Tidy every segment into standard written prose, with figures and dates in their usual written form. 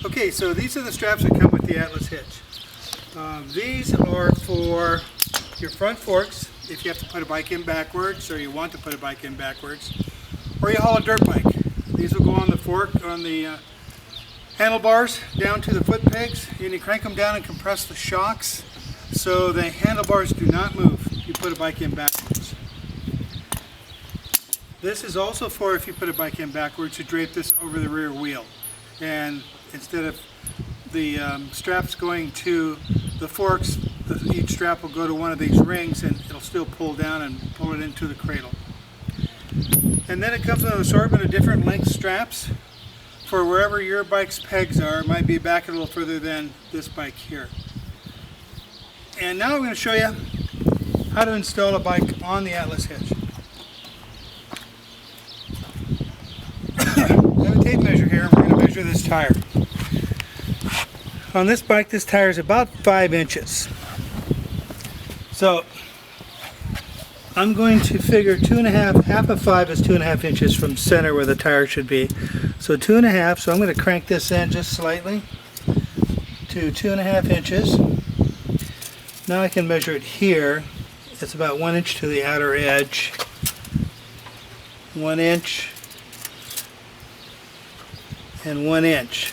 Okay, so these are the straps that come with the Atlas hitch. These are for your front forks, if you have to put a bike in backwards, or you want to put a bike in backwards, or you haul a dirt bike. These will go on the fork, on the handlebars, down to the foot pegs, and you crank them down and compress the shocks so the handlebars do not move if you put a bike in backwards. This is also for if you put a bike in backwards, to drape this over the rear wheel. And instead of the straps going to the forks, each strap will go to one of these rings and it'll still pull down and pull it into the cradle. And then it comes with an assortment of different length straps for wherever your bike's pegs are. It might be back a little further than this bike here. And now I'm going to show you how to install a bike on the Atlas hitch. I have a tape measure here. We're going to measure this tire. On this bike, this tire is about 5 inches. So I'm going to figure 2.5, half of 5 is 2.5 inches from center where the tire should be. So 2.5, so I'm going to crank this in just slightly to 2.5 inches. Now I can measure it here. It's about 1 inch to the outer edge. 1 inch and 1 inch.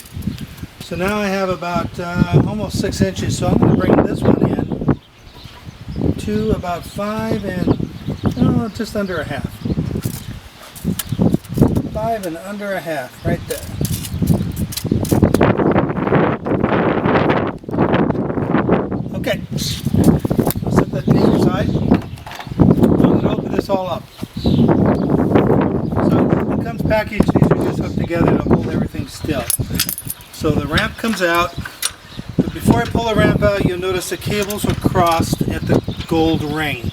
So now I have about almost 6 inches. So I'm going to bring this one in to about 5 and just under a half. 5 and under a half, right there. Okay, I'll set that tape aside. I'm going to open this all up. So it comes packaged. These are just hooked together to hold everything still. So the ramp comes out, but before I pull the ramp out, you'll notice the cables are crossed at the gold ring.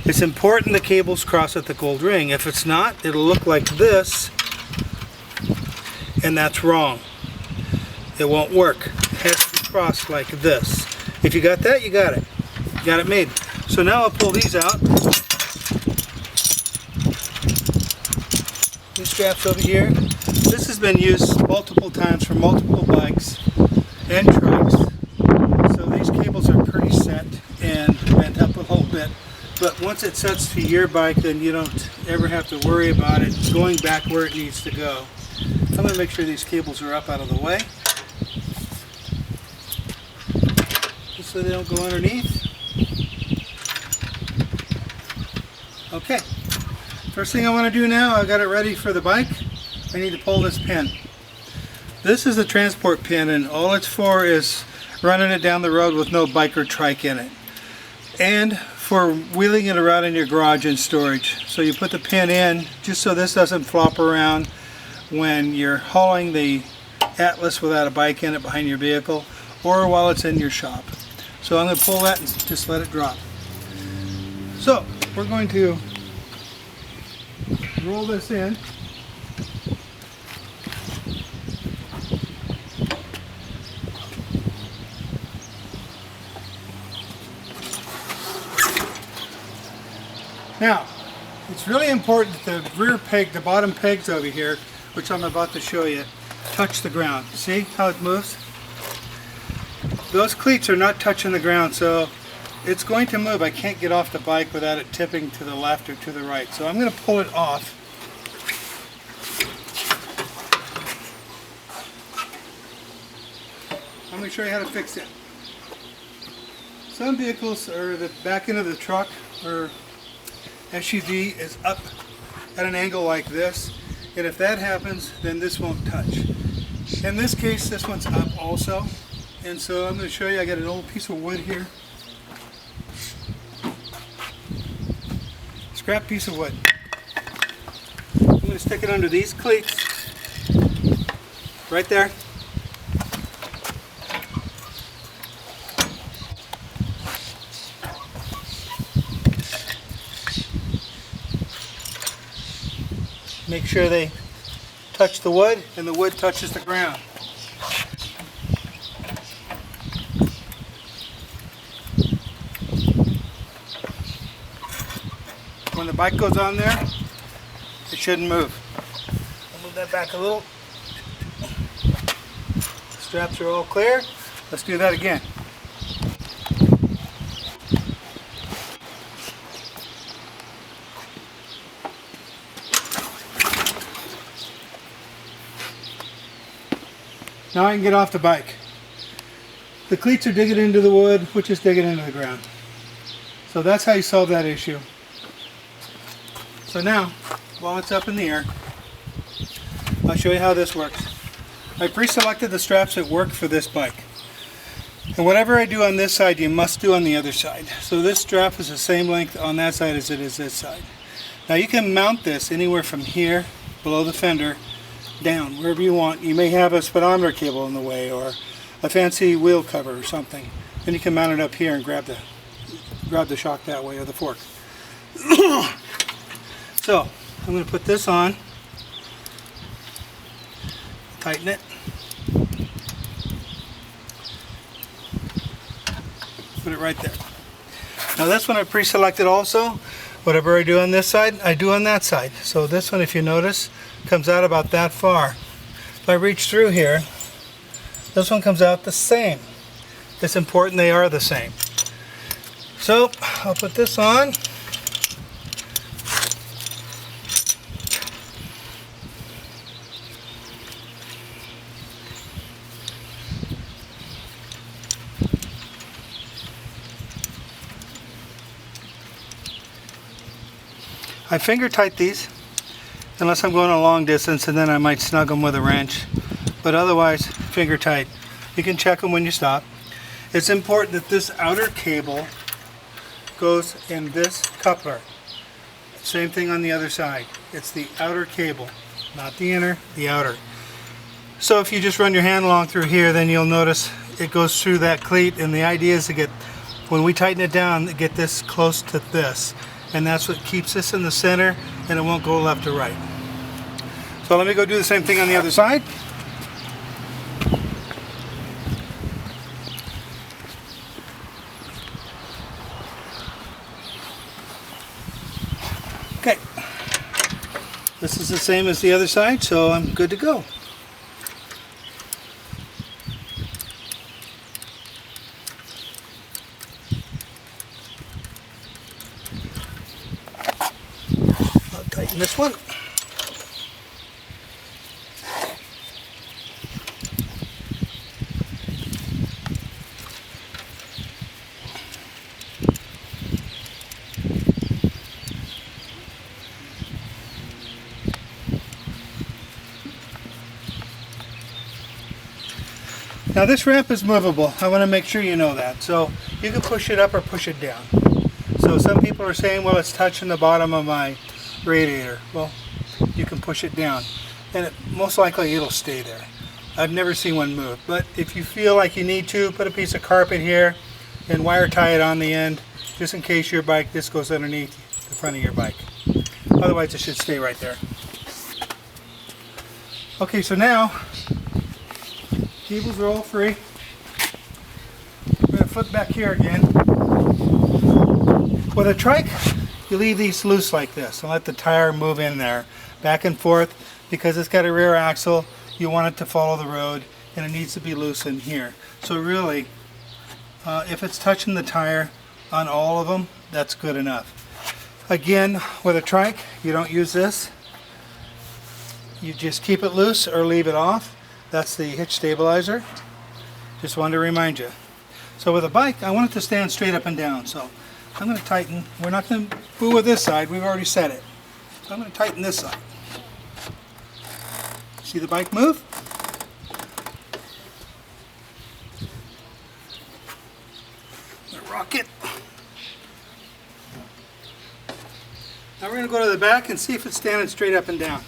It's important the cables cross at the gold ring. If it's not, it'll look like this, and that's wrong. It won't work. It has to be crossed like this. If you got that, you got it. You got it made. So now I'll pull these out. These straps over here. This has been used multiple times for multiple bikes and trucks. So these cables are pretty set and bent up a little bit. But once it sets to your bike, then you don't ever have to worry about it going back where it needs to go. I'm going to make sure these cables are up out of the way, just so they don't go underneath. Okay, first thing I want to do now, I've got it ready for the bike. I need to pull this pin. This is the transport pin, and all it's for is running it down the road with no bike or trike in it, and for wheeling it around in your garage in storage. So you put the pin in just so this doesn't flop around when you're hauling the Atlas without a bike in it behind your vehicle, or while it's in your shop. So I'm going to pull that and just let it drop. So we're going to roll this in. Now, it's really important that the rear peg, the bottom pegs over here, which I'm about to show you, touch the ground. See how it moves? Those cleats are not touching the ground, so it's going to move. I can't get off the bike without it tipping to the left or to the right. So I'm going to pull it off. I'm going to show you how to fix it. Some vehicles, or the back end of the truck or SUV is up at an angle like this, and if that happens, then this won't touch. In this case, this one's up also, and so I'm going to show you. I got an old piece of wood here, scrap piece of wood. I'm going to stick it under these cleats, right there. Make sure they touch the wood and the wood touches the ground. When the bike goes on there, it shouldn't move. I'll move that back a little. Just straps are all clear. Let's do that again. Now I can get off the bike. The cleats are digging into the wood, which is digging into the ground. So that's how you solve that issue. So now, while it's up in the air, I'll show you how this works. I pre-selected the straps that work for this bike. And whatever I do on this side, you must do on the other side. So this strap is the same length on that side as it is this side. Now you can mount this anywhere from here, below the fender, down, wherever you want. You may have a speedometer cable in the way or a fancy wheel cover or something. Then you can mount it up here and grab the shock that way, or the fork. So I'm going to put this on, tighten it, put it right there. Now this one I pre-selected also. Whatever I do on this side, I do on that side. So this one, if you notice, comes out about that far. If I reach through here, this one comes out the same. It's important they are the same. So I'll put this on. I finger tight these, unless I'm going a long distance, and then I might snug them with a wrench. But otherwise, finger tight. You can check them when you stop. It's important that this outer cable goes in this coupler. Same thing on the other side. It's the outer cable, not the inner, the outer. So if you just run your hand along through here, then you'll notice it goes through that cleat, and the idea is to get, when we tighten it down, get this close to this. And that's what keeps this in the center, and it won't go left or right. So let me go do the same thing on the other side. Okay, this is the same as the other side, so I'm good to go. I'll tighten this one. Now this ramp is movable. I want to make sure you know that. So you can push it up or push it down. So some people are saying, well, it's touching the bottom of my radiator. Well, you can push it down, and most likely it'll stay there. I've never seen one move. But if you feel like you need to, put a piece of carpet here and wire tie it on the end, just in case your bike, this goes underneath the front of your bike. Otherwise it should stay right there. Okay, so now cables are all free. I'm going to flip back here again. With a trike, you leave these loose like this and let the tire move in there, back and forth, because it's got a rear axle. You want it to follow the road, and it needs to be loose in here. So really, if it's touching the tire on all of them, that's good enough. Again, with a trike, you don't use this. You just keep it loose or leave it off. That's the hitch stabilizer. Just wanted to remind you. So with a bike, I want it to stand straight up and down. So I'm going to tighten. We're not going to fool with this side. We've already set it. So I'm going to tighten this side. See the bike move? I'm going to rock it. Now we're going to go to the back and see if it's standing straight up and down.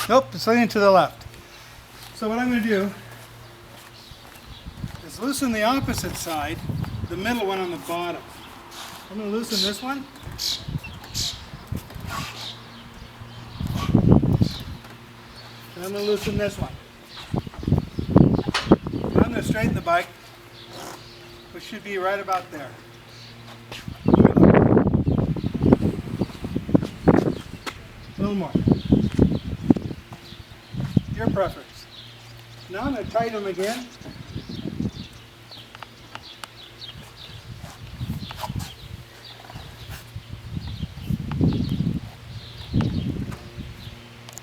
Nope, it's leaning to the left. So what I'm going to do is loosen the opposite side, the middle one on the bottom. I'm going to loosen this one. And I'm going to loosen this one. And I'm going to straighten the bike, which should be right about there. A little more. Your preference. Now I'm going to tighten them again.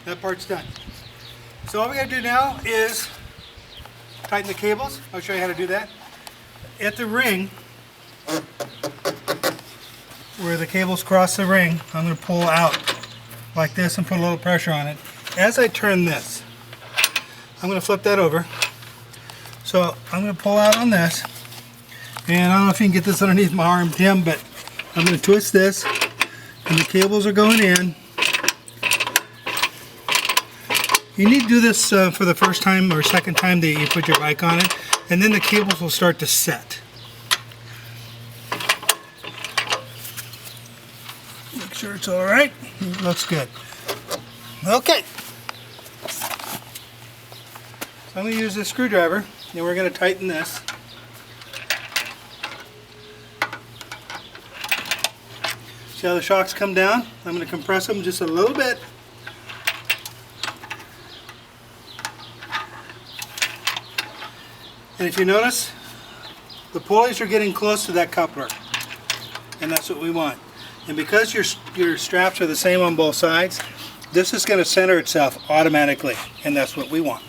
That part's done. So all we got to do now is tighten the cables. I'll show you how to do that. At the ring, where the cables cross the ring, I'm going to pull out like this and put a little pressure on it. As I turn this, I'm going to flip that over. So I'm going to pull out on this, and I don't know if you can get this underneath my arm, Tim, but I'm going to twist this, and the cables are going in. You need to do this for the first time or second time that you put your bike on it, and then the cables will start to set. Make sure it's all right. It looks good. Okay. So I'm going to use this screwdriver, and we're going to tighten this. See how the shocks come down? I'm going to compress them just a little bit. And if you notice, the pulleys are getting close to that coupler, and that's what we want. And because your straps are the same on both sides, this is going to center itself automatically, and that's what we want.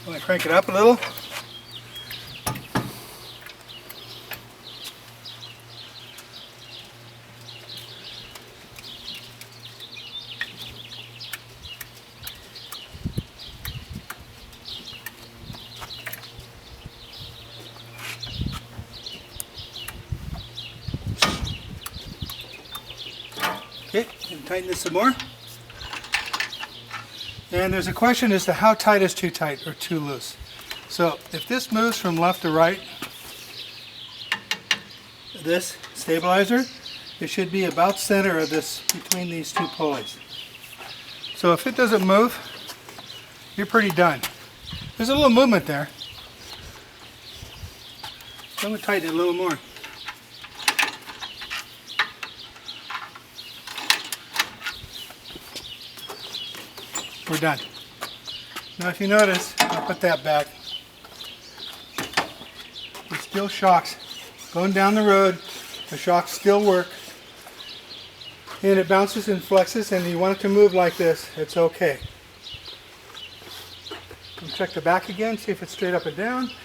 I'm going to crank it up a little. Okay, and tighten this some more. And there's a question as to how tight is too tight or too loose. So if this moves from left to right, this stabilizer, it should be about center of this between these two pulleys. So if it doesn't move, you're pretty done. There's a little movement there. So I'm going to tighten it a little more. We're done. Now if you notice, I'll put that back. There's still shocks going down the road. The shocks still work. And it bounces and flexes, and you want it to move like this, it's okay. Check the back again, see if it's straight up and down.